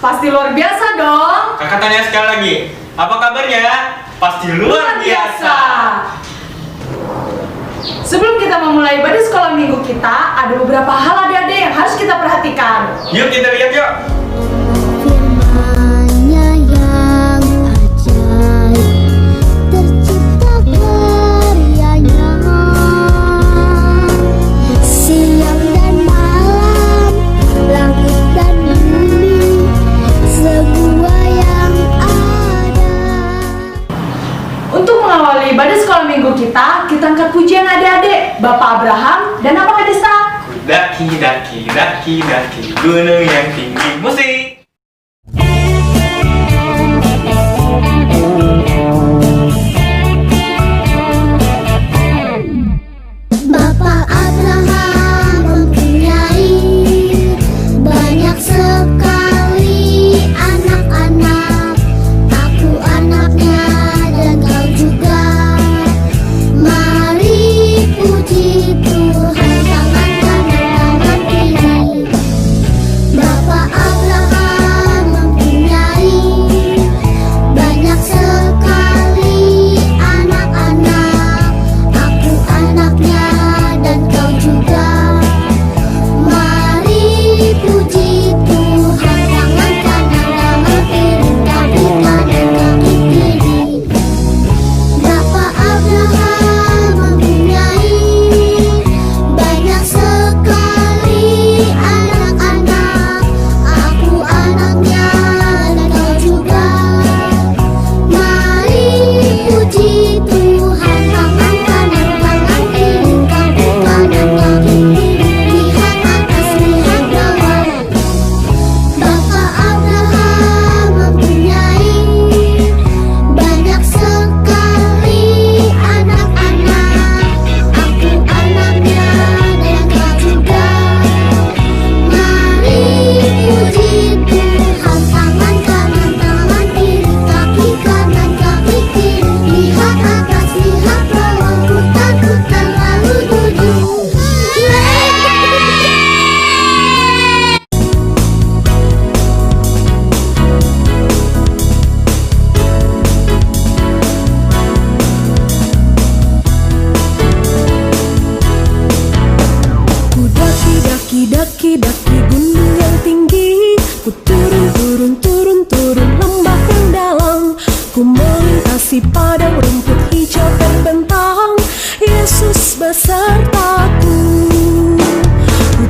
Pasti luar biasa dong. Kakak tanya sekali lagi, apa kabarnya? Pasti luar biasa. Sebelum kita memulai ibadah sekolah minggu kita, ada beberapa hal adik-adik yang harus kita perhatikan. Yuk kita lihat yuk. Firman-Nya yang ajaib, tercipta karyanya, siang dan malam, langit dan bumi, semua yang ada. Untuk mengawali ibadah sekolah minggu kita angkat pujian adik-adik, Bapak Abraham dan Abang Adesa. Daki, daki, daki, daki, gunung yang tinggi. Musik. Bapak Abraham mempunyai banyak sekali anak-anak. Aku anaknya dan kau juga. Mari puji Tuhan, tangan kanan, tangan kiri. Bapak Abraham mempunyai banyak sekali anak-anak. Aku anaknya dan kau juga. Mari puji Tuhan, tangan kanan, tangan kiri, kaki kanan, kaki kiri. Bapak Abraham mempunyai banyak sekali anak-anak. Aku anaknya dan kau juga. Mari puji Tuhan, tangan kanan, tangan kiri, kaki kanan, kaki kiri. Lihat atas, lihat bawah. Bapak Abraham mempunyai banyak sekali anak-anak. Aku anaknya dan kau juga. Mari puji Tuhan, tangan kanan, tangan kiri, kaki kanan, kaki kiri. Lihat atas, lihat bawah, putar-putar lalu duduk. Ku daki gunung yang tinggi. Ku turun lembah yang dalam. Ku melintasi padang rumput hijau terbentang. Yesus besertaku. Ku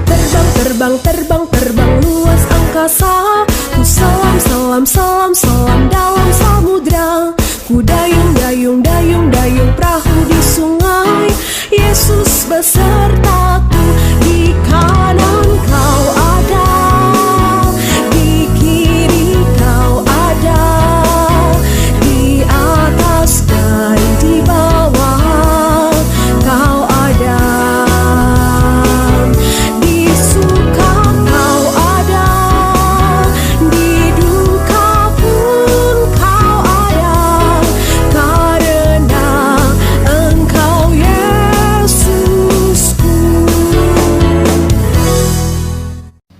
terbang luas angkasa. Ku selam dalam samudra. Ku dayung perahu di sungai. Yesus besertaku. Di kanan kau ada, di kiri kau ada, di atas dan di bawah kau ada, di suka kau ada, di duka pun kau ada, karena Engkau Yesusku.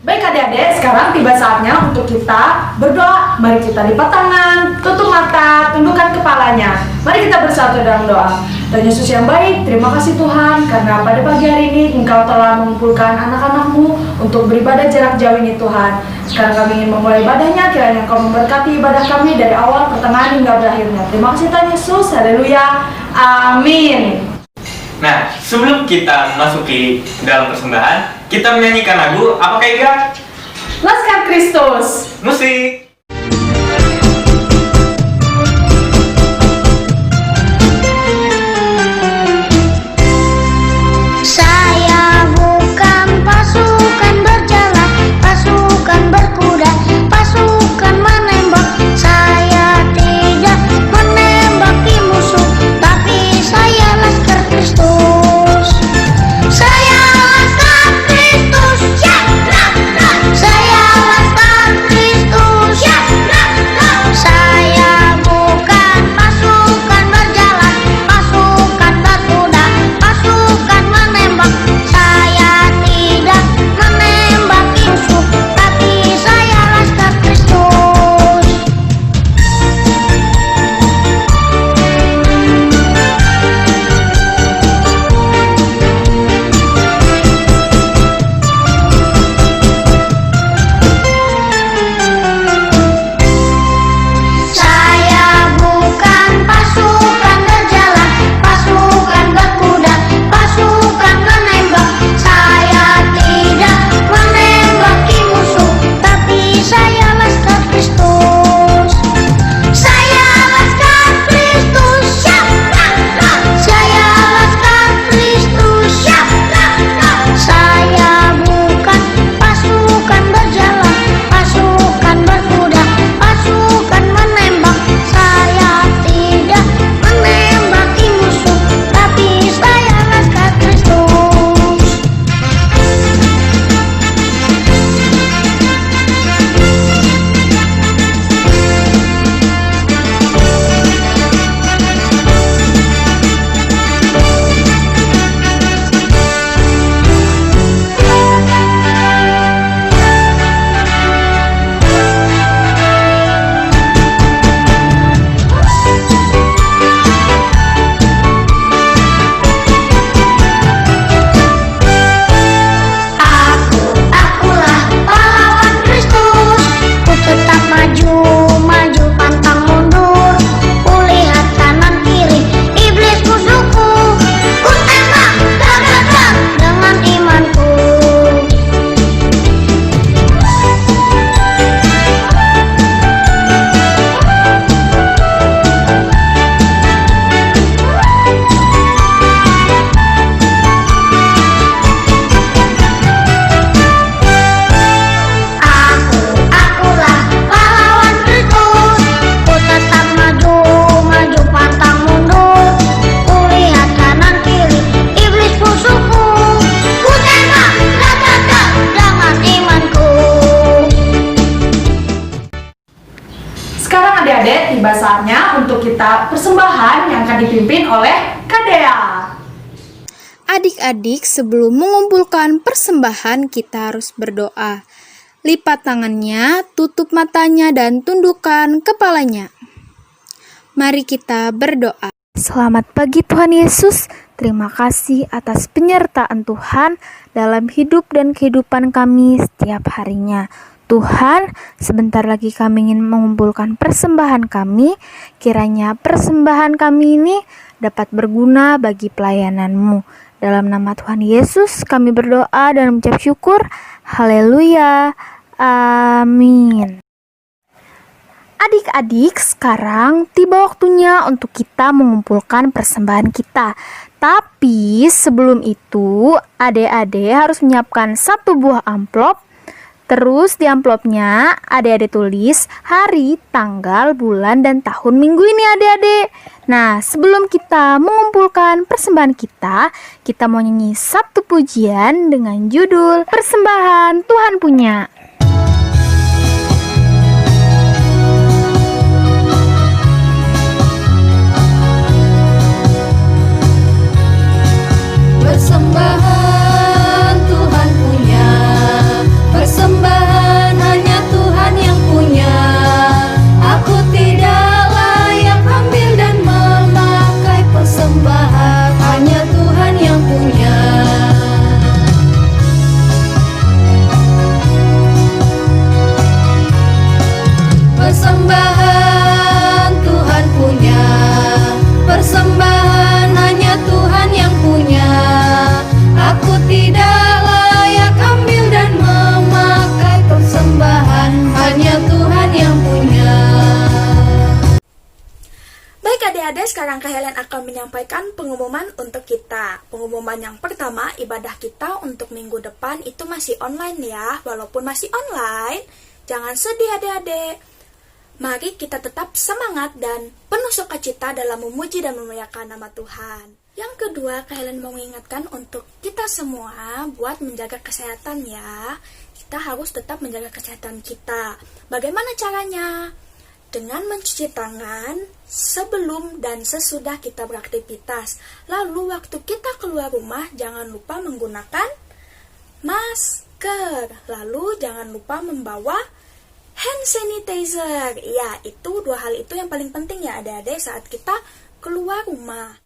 Baik adik-adik, sekarang tiba saatnya untuk kita berdoa. Mari kita lipat tangan, tutup mata, tundukkan kepalanya. Mari kita bersatu dalam doa. Tuhan Yesus yang baik, terima kasih Tuhan, karena pada pagi hari ini Engkau telah mengumpulkan anak-anak-Mu untuk beribadah jarak jauh ini Tuhan. Sekarang kami ingin memulai ibadahnya, kiranya Engkau memberkati ibadah kami dari awal, pertengahan hingga berakhirnya. Terima kasih Tuhan Yesus, haleluya, amin. Nah, sebelum kita masuki dalam persembahan, kita menyanyikan lagu apa Kak Iga? Laskar Kristus. Musik. Saya bukan pasukan berjalan, pasukan berkuda, pasukan menembak. Saya tidak menembaki musuh, tapi saya laskar Kristus. Saya laskar Kristus, ya, saya laskar Kristus. untuk kita persembahan yang akan dipimpin oleh Kadea. Adik-adik, sebelum mengumpulkan persembahan, kita harus berdoa. Lipat tangannya, tutup matanya, dan tundukkan kepalanya. Mari kita berdoa. Selamat pagi Tuhan Yesus, terima kasih atas penyertaan Tuhan dalam hidup dan kehidupan kami setiap harinya. Tuhan, sebentar lagi kami ingin mengumpulkan persembahan kami, kiranya persembahan kami ini dapat berguna bagi pelayanan-Mu. Dalam nama Tuhan Yesus kami berdoa dan mengucap syukur. Haleluya. Amin. Adik-adik, sekarang tiba waktunya untuk kita mengumpulkan persembahan kita. Tapi sebelum itu, adik-adik harus menyiapkan satu buah amplop. Terus di amplopnya adik-adik tulis hari, tanggal, bulan, dan tahun minggu ini adik-adik. Nah, sebelum kita mengumpulkan persembahan kita mau nyanyi satu pujian dengan judul Persembahan Tuhan Punya. Persembahan Tuhan punya, persembahan hanya Tuhan yang punya. Aku tidak layak ambil dan memakai persembahan, hanya Tuhan yang punya. Persembahan Tuhan punya, persembahan hanya Tuhan yang punya. Aku tidak layak ambil dan memakai persembahan, hanya Tuhan yang punya. Baik adik-adik, sekarang Kak Helen akan menyampaikan pengumuman untuk kita. Pengumuman yang pertama, ibadah kita untuk minggu depan itu masih online ya. Walaupun masih online, jangan sedih adik-adik. Mari kita tetap semangat dan penuh sukacita dalam memuji dan memuliakan nama Tuhan. Yang kedua, Kak Helen mau mengingatkan untuk kita semua buat menjaga kesehatan ya. Kita harus tetap menjaga kesehatan kita. Bagaimana caranya? Dengan mencuci tangan sebelum dan sesudah kita beraktivitas. Lalu waktu kita keluar rumah jangan lupa menggunakan masker. Lalu jangan lupa membawa hand sanitizer. Ya, itu dua hal itu yang paling penting ya adik-adik saat kita keluar rumah.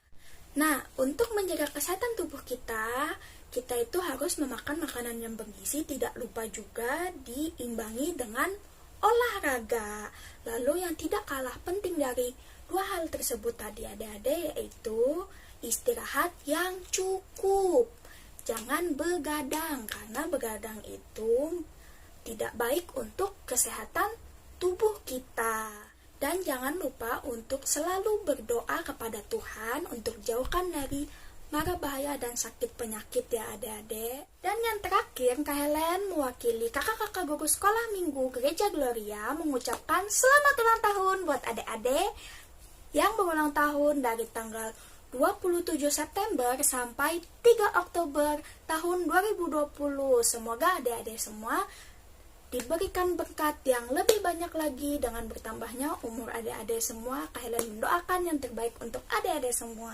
Nah, untuk menjaga kesehatan tubuh kita itu harus memakan makanan yang bergizi, tidak lupa juga diimbangi dengan olahraga. Lalu yang tidak kalah penting dari dua hal tersebut tadi adik-adik yaitu istirahat yang cukup. Jangan begadang, karena begadang itu tidak baik untuk kesehatan tubuh kita. Dan jangan lupa untuk selalu berdoa kepada Tuhan untuk jauhkan dari mara bahaya dan sakit penyakit ya adik-adik. Dan yang terakhir, Kak Helen mewakili kakak-kakak guru sekolah minggu Gereja Gloria mengucapkan selamat ulang tahun buat adik-adik yang berulang tahun dari tanggal 27 September sampai 3 Oktober tahun 2020. Semoga adik-adik semua diberikan berkat yang lebih banyak lagi dengan bertambahnya umur adik-adik semua. Kak Helen mendoakan yang terbaik untuk adik-adik semua.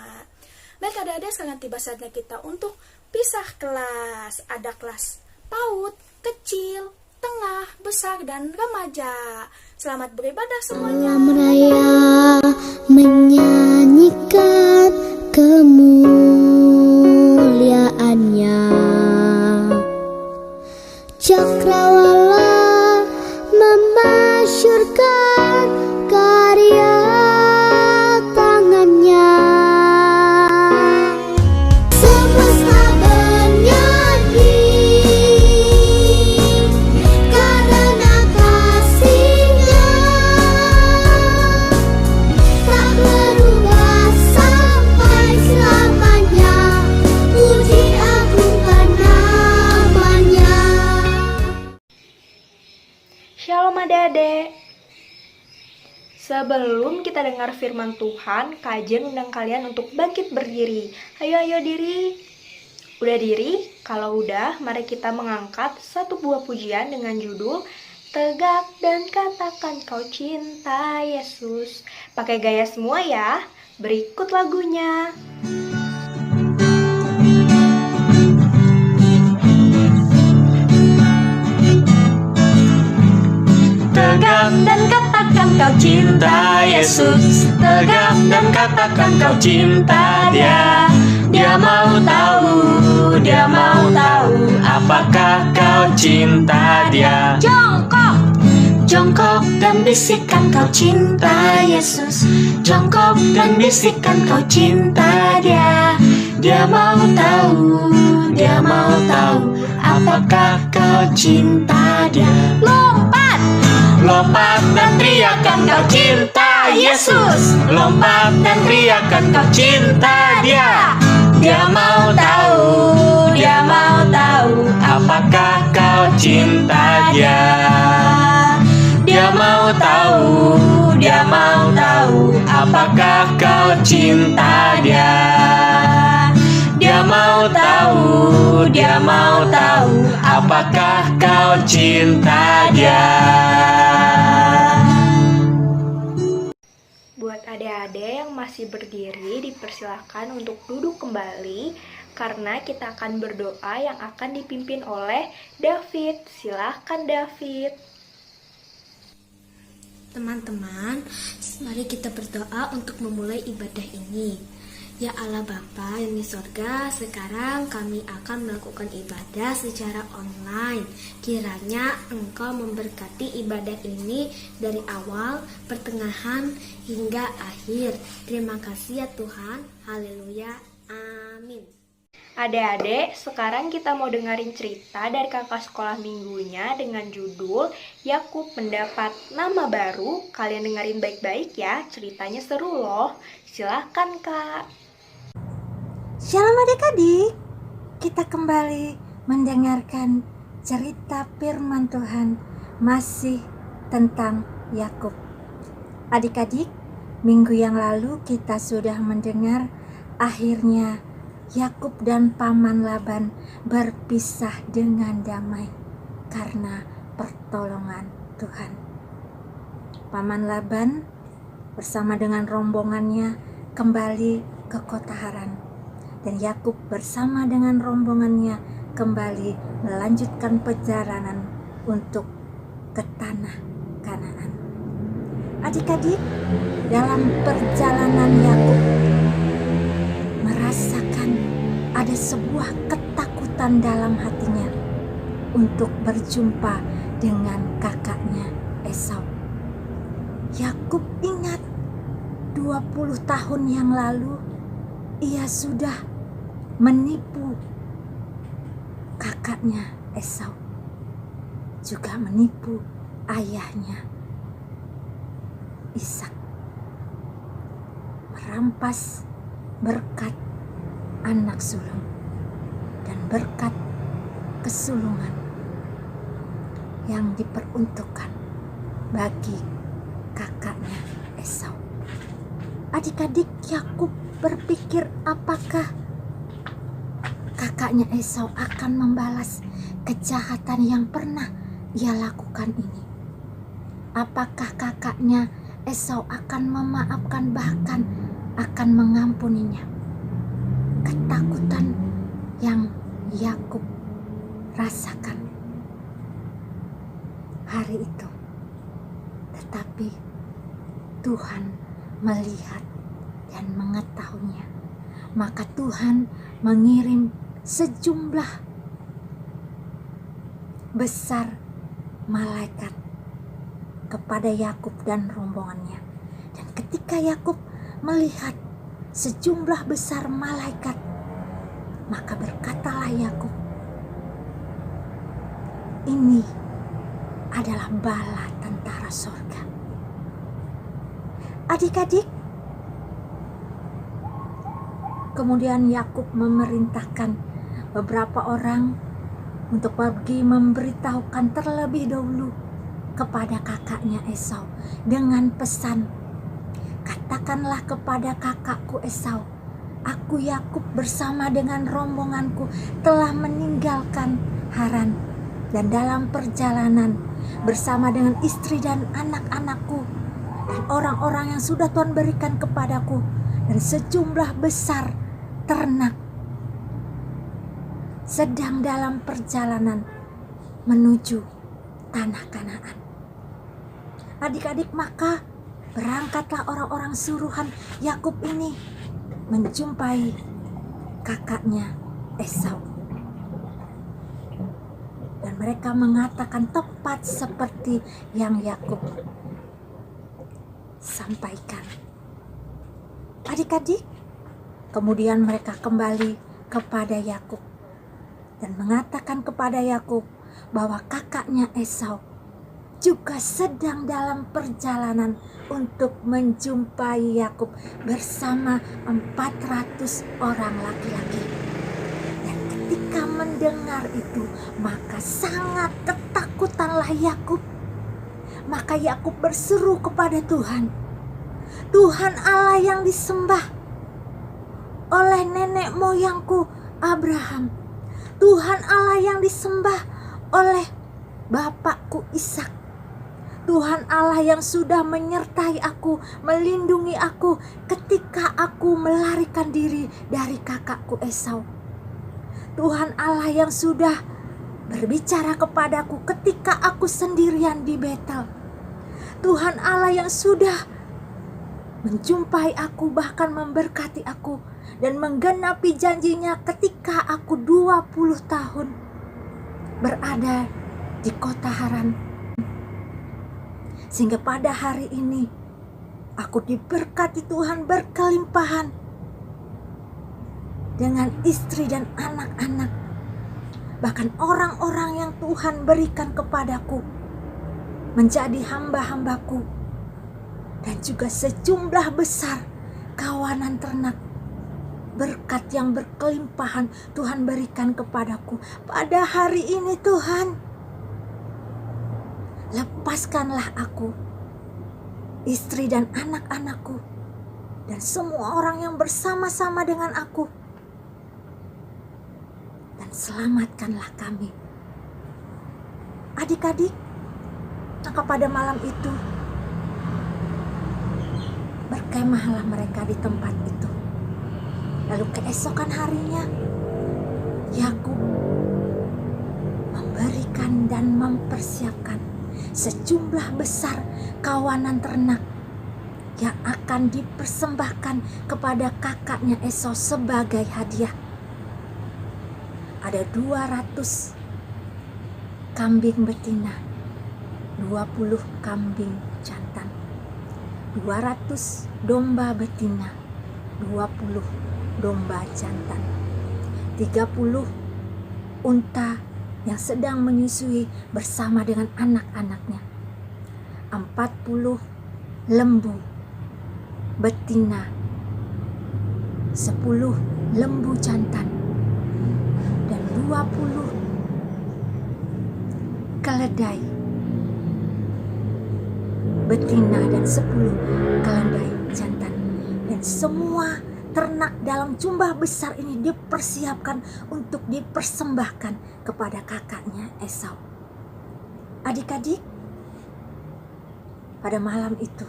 Baik adik-adik, sekarang tiba saatnya kita untuk pisah kelas. Ada kelas PAUD, kecil, tengah, besar, dan remaja. Selamat beribadah semuanya. Malam raya menyanyikan kemuliaannya. Cakrawala memasyurkan karya tangannya. Semesta bernyanyi karena kasih-Nya tak berubah sampai selamanya. Puji agungkan namanya. Shalom adik-adik. Sebelum kita dengar firman Tuhan, kajian undang kalian untuk bangkit berdiri. Ayo diri. Udah diri? Kalau udah, mari kita mengangkat satu buah pujian dengan judul Tegak dan katakan kau cinta Yesus. Pakai gaya semua ya. Berikut lagunya. Tegak Dan katakan kau cinta Yesus. Tegak dan katakan kau cinta Dia. Dia mau tahu apakah kau cinta Dia. Jongkok dan bisikan kau cinta Yesus. Jongkok dan bisikan kau cinta Dia. Dia mau tahu apakah kau cinta Dia. Lompat dan teriakan kau cinta Yesus. Lompat dan teriakan kau cinta Dia. Dia mau tahu apakah kau cinta Dia. Dia mau tahu apakah kau cinta Dia. Dia mau tahu apakah kau cinta Dia. Buat adik-adik yang masih berdiri, dipersilahkan untuk duduk kembali karena kita akan berdoa yang akan dipimpin oleh David. Silahkan David. Teman-teman, mari kita berdoa untuk memulai ibadah ini. Ya Allah Bapa yang di sorga, sekarang kami akan melakukan ibadah secara online. Kiranya Engkau memberkati ibadah ini dari awal, pertengahan, hingga akhir. Terima kasih ya Tuhan. Haleluya. Amin. Adik-adik, sekarang kita mau dengerin cerita dari kakak sekolah minggunya dengan judul Yakub mendapat nama baru. Kalian dengerin baik-baik ya, ceritanya seru loh. Silahkan Kak. Shalom adik-adik, kita kembali mendengarkan cerita firman Tuhan masih tentang Yakub. Adik-adik, minggu yang lalu kita sudah mendengar akhirnya Yakub dan paman Laban berpisah dengan damai karena pertolongan Tuhan. Paman Laban bersama dengan rombongannya kembali ke kota Haran. Dan Yakub bersama dengan rombongannya kembali melanjutkan perjalanan untuk ke tanah Kanaan. Adik-adik, dalam perjalanan Yakub merasakan ada sebuah ketakutan dalam hatinya untuk berjumpa dengan kakaknya Esau. Yakub ingat 20 tahun yang lalu ia sudah menipu kakaknya Esau, juga menipu ayahnya Ishak, merampas berkat anak sulung dan berkat kesulungan yang diperuntukkan bagi kakaknya Esau. Adik-adik, Yakub berpikir apakah kakaknya Esau akan membalas kejahatan yang pernah ia lakukan ini. Apakah kakaknya Esau akan memaafkan, bahkan akan mengampuninya? Ketakutan yang Yakub rasakan hari itu. Tetapi Tuhan melihat dan mengetahuinya. Maka Tuhan mengirim sejumlah besar malaikat kepada Yakub dan rombongannya. Dan ketika Yakub melihat sejumlah besar malaikat, maka berkatalah Yakub, ini adalah bala tentara sorga. Adik-adik, kemudian Yakub memerintahkan beberapa orang untuk pergi memberitahukan terlebih dahulu kepada kakaknya Esau dengan pesan, katakanlah kepada kakakku Esau, aku Yakub bersama dengan rombonganku telah meninggalkan Haran Dan dalam perjalanan bersama dengan istri dan anak-anakku dan orang-orang yang sudah Tuhan berikan kepadaku dan sejumlah besar ternak sedang dalam perjalanan menuju tanah Kanaan. Adik-adik, maka berangkatlah orang-orang suruhan Yakub ini menjumpai kakaknya Esau. Dan mereka mengatakan tepat seperti yang Yakub sampaikan. Adik-adik, kemudian mereka kembali kepada Yakub dan mengatakan kepada Yakub bahwa kakaknya Esau juga sedang dalam perjalanan untuk menjumpai Yakub bersama 400 orang laki-laki. Dan ketika mendengar itu, maka sangat ketakutanlah Yakub. Maka Yakub berseru kepada Tuhan, Tuhan Allah yang disembah oleh nenek moyangku Abraham, Tuhan Allah yang disembah oleh bapakku Ishak, Tuhan Allah yang sudah menyertai aku, melindungi aku ketika aku melarikan diri dari kakakku Esau. Tuhan Allah yang sudah berbicara kepadaku ketika aku sendirian di Betel. Tuhan Allah yang sudah menjumpai aku, bahkan memberkati aku dan menggenapi janjinya ketika aku 20 tahun berada di kota Haran. Sehingga pada hari ini aku diberkati Tuhan berkelimpahan dengan istri dan anak-anak. Bahkan orang-orang yang Tuhan berikan kepadaku menjadi hamba-hambaku. Dan juga sejumlah besar kawanan ternak. Berkat yang berkelimpahan Tuhan berikan kepadaku pada hari ini. Tuhan, lepaskanlah aku, istri dan anak-anakku, dan semua orang yang bersama-sama dengan aku, dan selamatkanlah kami. Adik-adik, maka pada malam itu berkemahlah mereka di tempat itu. Lalu keesokan harinya Yakub memberikan dan mempersiapkan sejumlah besar kawanan ternak yang akan dipersembahkan kepada kakaknya Esau sebagai hadiah. Ada 200 kambing betina, 20 kambing jantan, 200 domba betina, 20 domba jantan, 30 unta yang sedang menyusui bersama dengan anak-anaknya, 40 lembu betina, 10 lembu jantan, dan 20 keledai betina dan 10 keledai jantan. Dan semua ternak dalam jumlah besar ini dipersiapkan untuk dipersembahkan kepada kakaknya Esau. Adik-adik, pada malam itu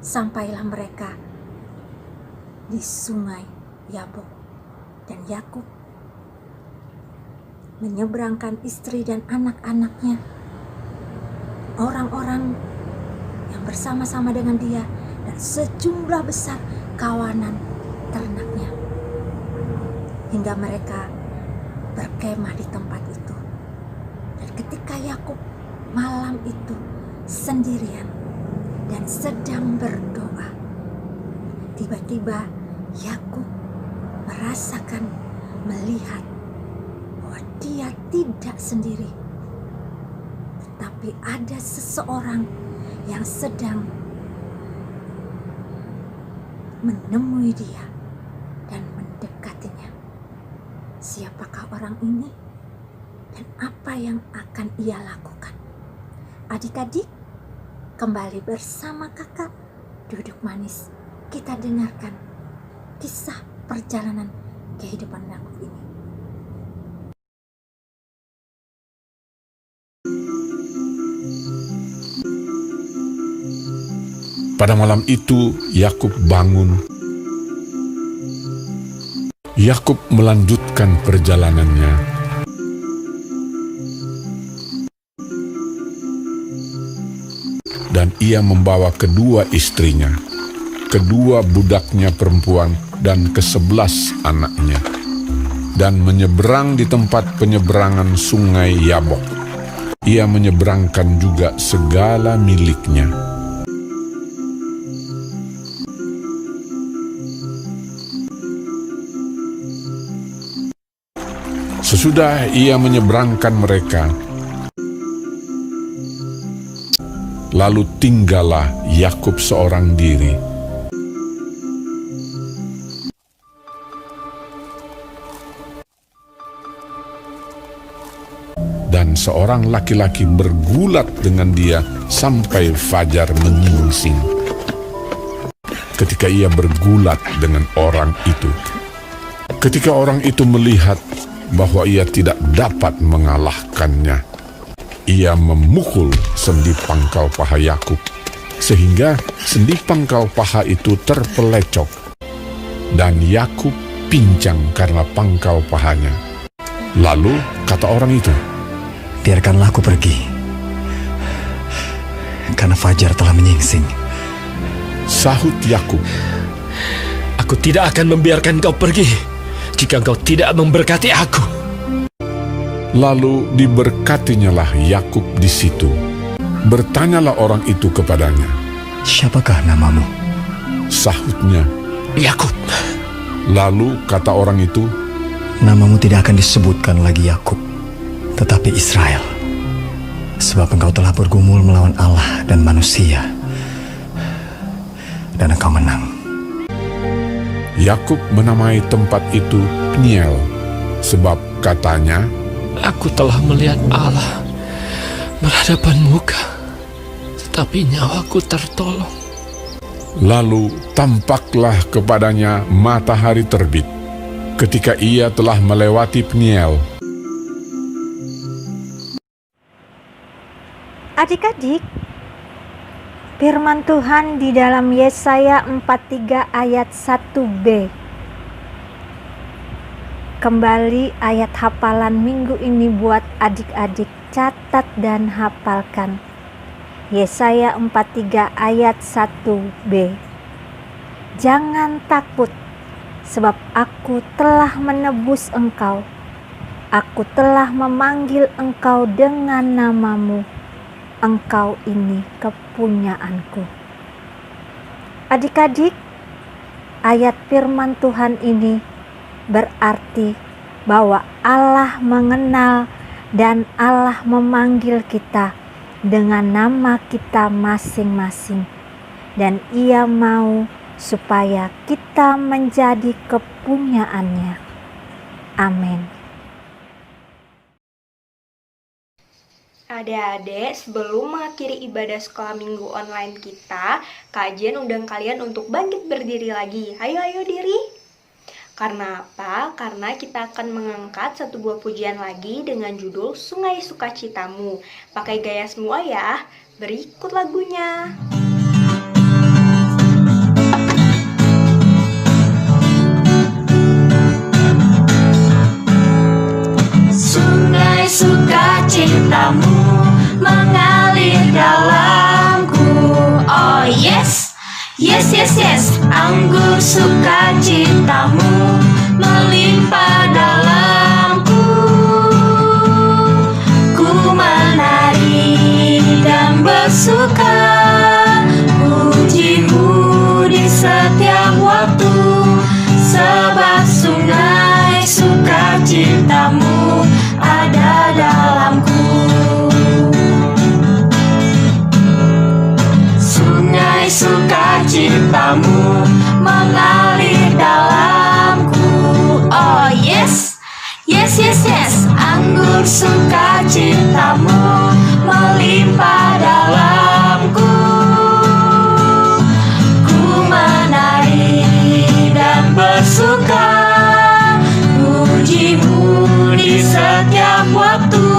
sampailah mereka di sungai Yabok, dan Yakub menyeberangkan istri dan anak-anaknya, orang-orang yang bersama-sama dengan dia, dan sejumlah besar kawanan ternaknya, hingga mereka berkemah di tempat itu. Dan ketika Yakub malam itu sendirian dan sedang berdoa, tiba-tiba Yakub merasakan, melihat bahwa dia tidak sendiri, tetapi ada seseorang yang sedang menemui dia dan mendekatinya. Siapakah orang ini dan apa yang akan ia lakukan? Adik-adik, kembali bersama kakak duduk manis, kita dengarkan kisah perjalanan kehidupan Yakub ini. Pada malam itu Yakub bangun. Yakub melanjutkan perjalanannya. Dan ia membawa kedua istrinya, kedua budaknya perempuan, dan ke-11 anaknya, dan menyeberang di tempat penyeberangan sungai Yabok. Ia menyeberangkan juga segala miliknya. Sesudah ia menyeberangkan mereka, lalu tinggallah Yakub seorang diri. Dan seorang laki-laki bergulat dengan dia sampai fajar menyingsing. Ketika ia bergulat dengan orang itu, ketika orang itu melihat bahwa ia tidak dapat mengalahkannya, ia memukul sendi pangkal paha Yakub, sehingga sendi pangkal paha itu terpelecok, dan Yakub pincang karena pangkal pahanya. Lalu kata orang itu, "Biarkanlah aku pergi, karena fajar telah menyingsing." Sahut Yakub, "Aku tidak akan membiarkan kau pergi jika engkau tidak memberkati aku." Lalu diberkatinyalah Yakub di situ. Bertanyalah orang itu kepadanya, "Siapakah namamu?" Sahutnya, "Yakub." Lalu kata orang itu, "Namamu tidak akan disebutkan lagi Yakub, tetapi Israel, sebab engkau telah bergumul melawan Allah dan manusia, dan engkau menang." Yakub menamai tempat itu Peniel, sebab katanya, "Aku telah melihat Allah berhadapan muka, tetapi nyawaku tertolong." Lalu tampaklah kepadanya matahari terbit, ketika ia telah melewati Peniel. Adik-adik, firman Tuhan di dalam Yesaya 43 ayat 1b. Kembali ayat hafalan minggu ini buat adik-adik, catat dan hafalkan. Yesaya 43 ayat 1b. Jangan takut, sebab aku telah menebus engkau. Aku telah memanggil engkau dengan namamu. Engkau ini kepunyaanku. Adik-adik, ayat firman Tuhan ini berarti bahwa Allah mengenal dan Allah memanggil kita dengan nama kita masing-masing, dan Ia mau supaya kita menjadi kepunyaannya. Amin. Adik-adik, sebelum mengakhiri ibadah sekolah minggu online kita, Kak Jen undang kalian untuk bangkit berdiri lagi. Ayo diri. Karena apa? Karena kita akan mengangkat satu buah pujian lagi dengan judul Sungai Sukacitamu. Pakai gaya semua ya. Berikut lagunya. Sungai sukacitamu mengalir dalamku. Oh yes, yes, yes, yes. Anggur sukacitamu melimpah dalamku. Ku menari dan bersuka, pujimu di setiap waktu, sebab sungai sukacitamu ada dalamku. Sungai sukacitamu mengalir dalamku. Oh yes, yes, yes, yes. Anggur sukacitamu melimpah dalamku. Ku menari dan bersuka, pujimu di setiap waktu,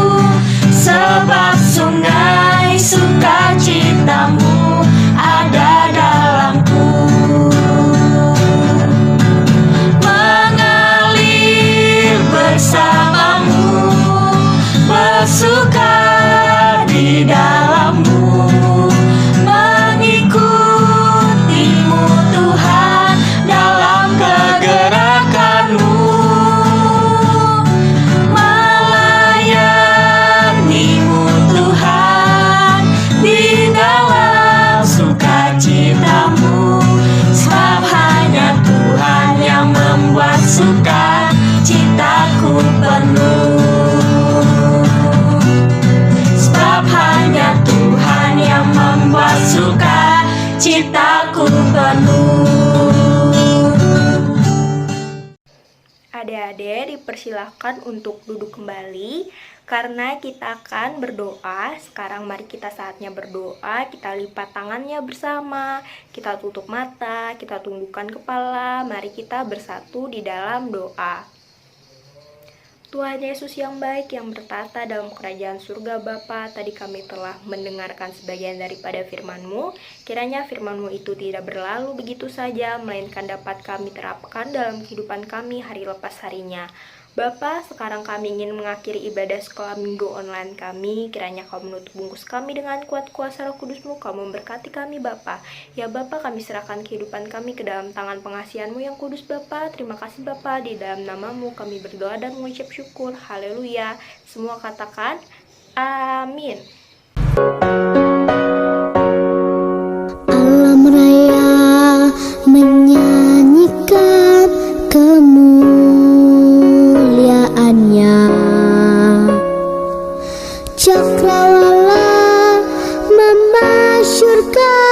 sebab sungai sukacitamu ada dalamku. Mengalir bersamamu, bersuka di dalammu, mengikutimu Tuhan dalam kegerakanmu, melayanimu Tuhan di dalam sukacitamu, sebab hanya Tuhan yang membuat sukacitaku penuh. Sebab hanya Tuhan yang membuat sukacitaku penuh. Adik-adik dipersilahkan untuk duduk kembali karena kita akan berdoa. Sekarang mari kita saatnya berdoa. Kita lipat tangannya bersama, kita tutup mata, kita tundukkan kepala. Mari kita bersatu di dalam doa. Tuhan Yesus yang baik, yang bertata dalam kerajaan surga Bapa, tadi kami telah mendengarkan sebagian daripada firman-Mu. Kiranya firman-Mu itu tidak berlalu begitu saja, melainkan dapat kami terapkan dalam kehidupan kami hari lepas harinya. Bapa, sekarang kami ingin mengakhiri ibadah sekolah minggu online kami. Kiranya Kau menutup bungkus kami dengan kuat kuasa Roh Kudus-Mu. Kau memberkati kami Bapa. Ya Bapa, kami serahkan kehidupan kami ke dalam tangan pengasihan-Mu yang kudus Bapa. Terima kasih Bapa, di dalam nama-Mu kami berdoa dan mengucap syukur. Haleluya. Semua katakan amin. Alam raya menyanyikan kemuliaannya, cakrawala memasyurkan